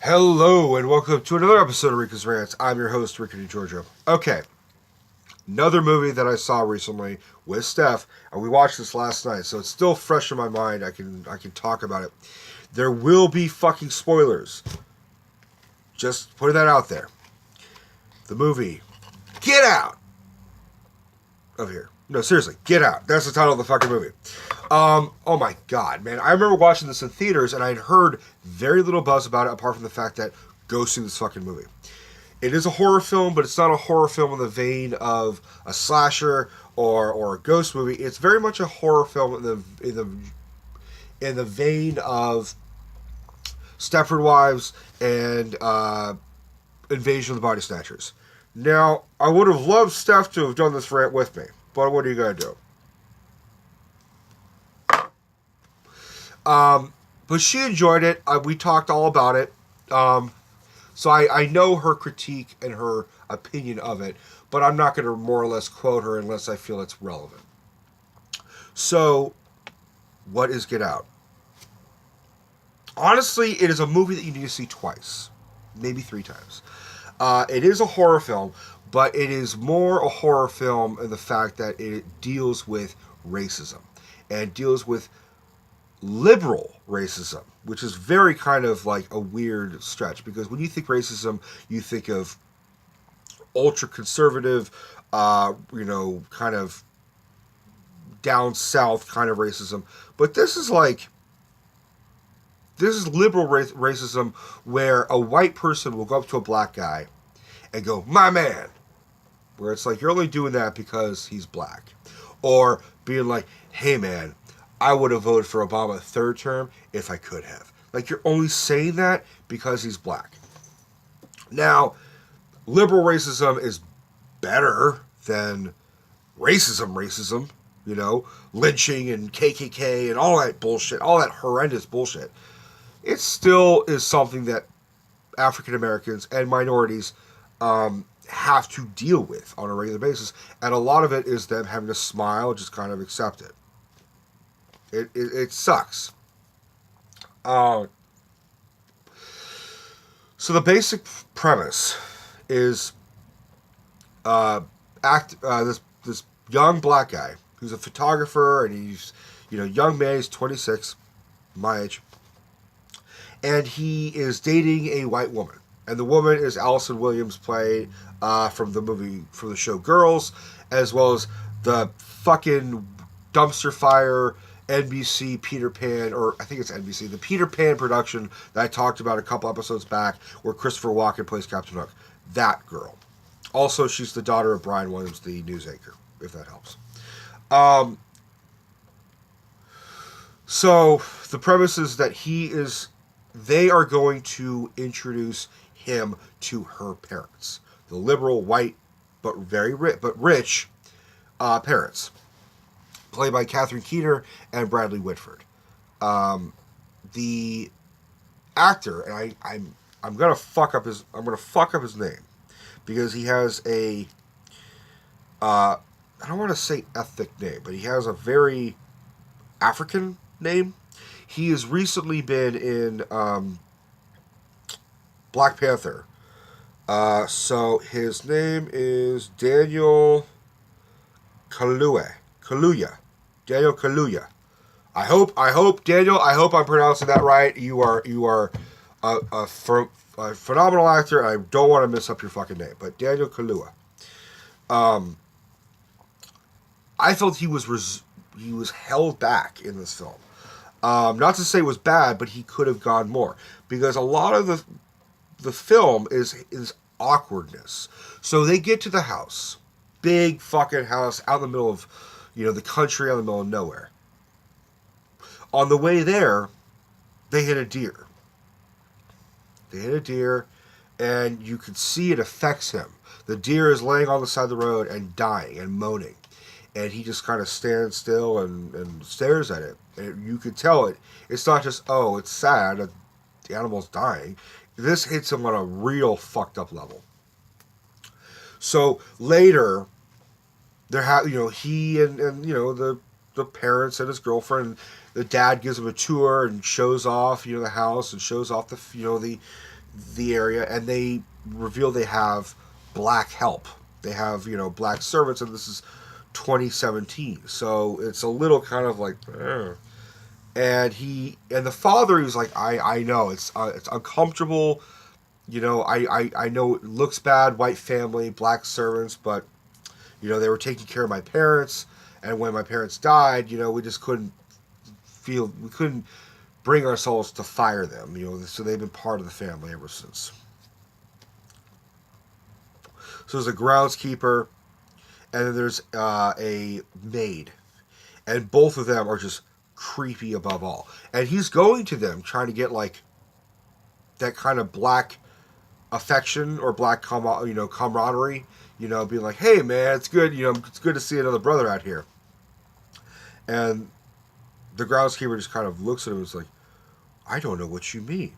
Hello and welcome to another episode of Rico'S Rants. I'm your host, Rico DiGiorgio. Okay, another movie that I saw recently with Steph, and we watched this last night, so it's still fresh in my mind. I can talk about it. There will be fucking spoilers. Just putting that out there. The movie, Get Out of here. No, seriously, Get Out. That's the title of the fucking movie. Oh my god, man. I remember watching this in theaters and I'd heard very little buzz about it apart from the fact that go see this fucking movie. It is a horror film, but it's not a horror film in the vein of a slasher or a ghost movie. It's very much a horror film in the vein of Stepford Wives and Invasion of the Body Snatchers. Now, I would have loved Steph to have done this rant with me, but what are you gonna do? But she enjoyed it. We talked all about it. So I know her critique and her opinion of it, but I'm not going to more or less quote her unless I feel it's relevant. So, what is Get Out? Honestly, it is a movie that you need to see twice, maybe 3 times. It is a horror film, but it is more a horror film in the fact that it deals with racism and deals with liberal racism, which is very kind of like a weird stretch, because when you think racism, you think of ultra conservative, kind of down south kind of racism. But this is liberal racism, where a white person will go up to a black guy and go, "My man," where it's like, you're only doing that because he's black. Or being like, "Hey man, I would have voted for Obama 3rd term if I could have." Like, you're only saying that because he's black. Now, liberal racism is better than racism, lynching and KKK and all that bullshit, all that horrendous bullshit. It still is something that African Americans and minorities have to deal with on a regular basis. And a lot of it is them having to smile, just kind of accept it. It sucks. So the basic premise is this young black guy who's a photographer, and he's young man. He's 26, my age, and he is dating a white woman, and the woman is Allison Williams, played from the show Girls, as well as the fucking dumpster fire NBC Peter Pan, or I think it's NBC, the Peter Pan production that I talked about a couple episodes back, where Christopher Walken plays Captain Hook. That girl. Also, she's the daughter of Brian Williams, the news anchor, if that helps. So the premise is that they are going to introduce him to her parents, the liberal, white, but very rich parents, played by Catherine Keener and Bradley Whitford. The actor, and I'm gonna fuck up his name, because he has a I don't want to say ethnic name, but he has a very African name. He has recently been in Black Panther. So his name is Daniel Kaluuya. Daniel Kaluuya. I hope Daniel. I hope I'm pronouncing that right. You are a phenomenal actor. I don't want to mess up your fucking name, but Daniel Kaluuya. I felt he was held back in this film. Not to say it was bad, but he could have gone more, because a lot of the film is awkwardness. So they get to the house, big fucking house out in the middle of the country, out in the middle of nowhere. On the way there, they hit a deer. And you can see it affects him. The deer is laying on the side of the road and dying and moaning. And he just kind of stands still and stares at it. And you can tell it's not just, oh, it's sad that the animal's dying. This hits him on a real fucked up level. So later, he and the parents and his girlfriend, the dad gives him a tour and shows off the house, and shows off the area, and they reveal they have black help. They have, black servants, and this is 2017. So it's a little kind of like, and the father, he was like, I know it's uncomfortable. I know it looks bad, white family, black servants, but they were taking care of my parents, and when my parents died, we just couldn't bring ourselves to fire them, so they've been part of the family ever since. So there's a groundskeeper, and then there's a maid, and both of them are just creepy above all. And he's going to them trying to get like that kind of black affection or black camaraderie, being like, hey man, it's good, it's good to see another brother out here. And the groundskeeper just kind of looks at him and is like, I don't know what you mean.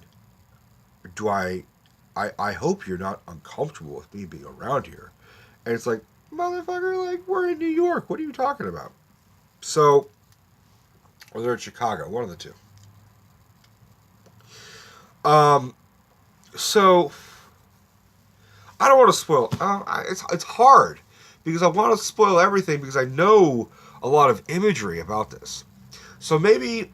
I hope you're not uncomfortable with me being around here. And it's like, motherfucker, like, we're in New York. What are you talking about? So, or they're in Chicago, one of the two. So, I don't want to spoil. It's hard because I want to spoil everything because I know a lot of imagery about this. So maybe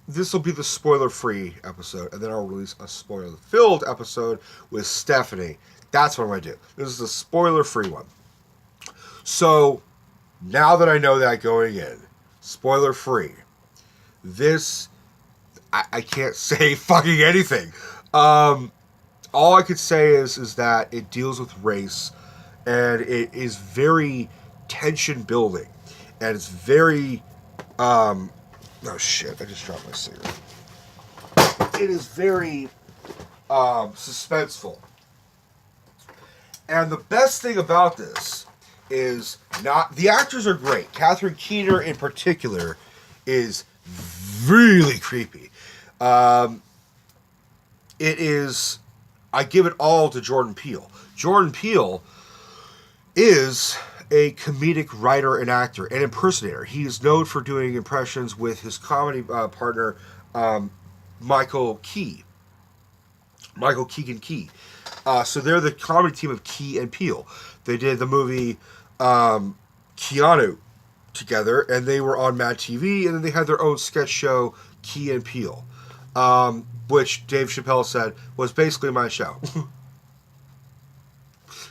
this will be the spoiler-free episode, and then I'll release a spoiler-filled episode with Stephanie. That's what I'm going to do. This is a spoiler-free one. So, now that I know that going in, spoiler-free, this, I can't say fucking anything. All I could say is that it deals with race, and it is very tension-building, and it's very, oh shit, I just dropped my cigarette. It is very suspenseful. And the best thing about this is not... The actors are great. Catherine Keener in particular is really creepy. It is... I give it all to Jordan Peele. Jordan Peele is a comedic writer and actor and impersonator. He is known for doing impressions with his comedy partner, Michael Keegan Key. So they're the comedy team of Key and Peele. They did the movie Keanu together, and they were on Mad TV, and then they had their own sketch show, Key and Peele, which Dave Chappelle said was basically my show.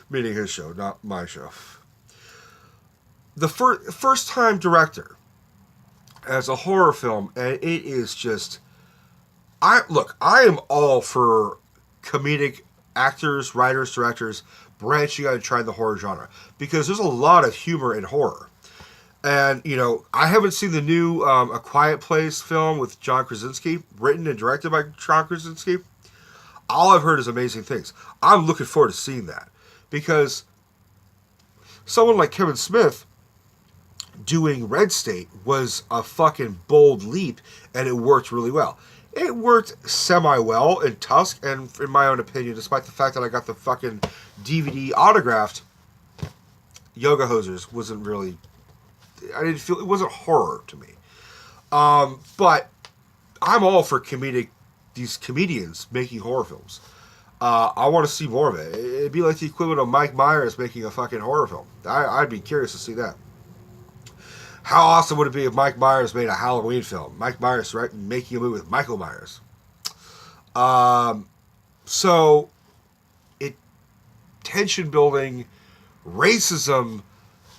Meaning his show, not my show. The first-time director as a horror film, and it is just... I am all for comedic actors, writers, directors branching out and trying the horror genre, because there's a lot of humor in horror. And, I haven't seen the new A Quiet Place film with John Krasinski, written and directed by John Krasinski. All I've heard is amazing things. I'm looking forward to seeing that, because someone like Kevin Smith doing Red State was a fucking bold leap, and it worked really well. It worked semi-well in Tusk, and in my own opinion, despite the fact that I got the fucking DVD autographed, Yoga Hosers wasn't really... I didn't feel... It wasn't horror to me. But I'm all for these comedians making horror films. I want to see more of it. It'd be like the equivalent of Mike Myers making a fucking horror film. I'd be curious to see that. How awesome would it be if Mike Myers made a Halloween film? Mike Myers making a movie with Michael Myers. So, tension building, racism,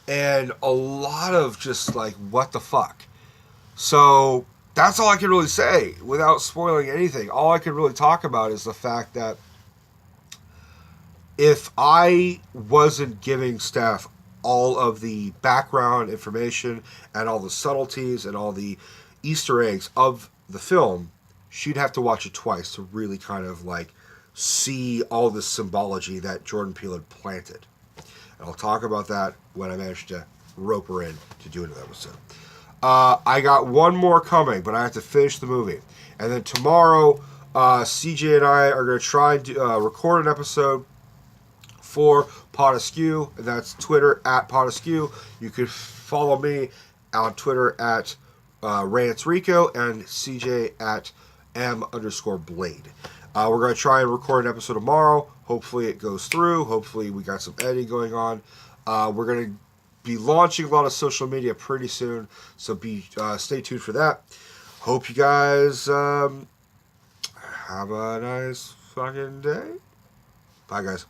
and a lot of just like, what the fuck? So, that's all I can really say without spoiling anything. All I can really talk about is the fact that if I wasn't giving Steph all of the background information and all the subtleties and all the Easter eggs of the film, she'd have to watch it twice to really kind of like see all the symbology that Jordan Peele had planted. And I'll talk about that when I manage to rope her in to do another episode. I got one more coming, but I have to finish the movie. And then tomorrow, CJ and I are going to try and record an episode for Pot Askew, and that's Twitter at Pot Askew. You can follow me on Twitter at Rants Rico and CJ at M_Blade. We're going to try and record an episode tomorrow. Hopefully it goes through. Hopefully we got some editing going on. We're going to be launching a lot of social media pretty soon, so stay tuned for that. Hope you guys have a nice fucking day. Bye, guys.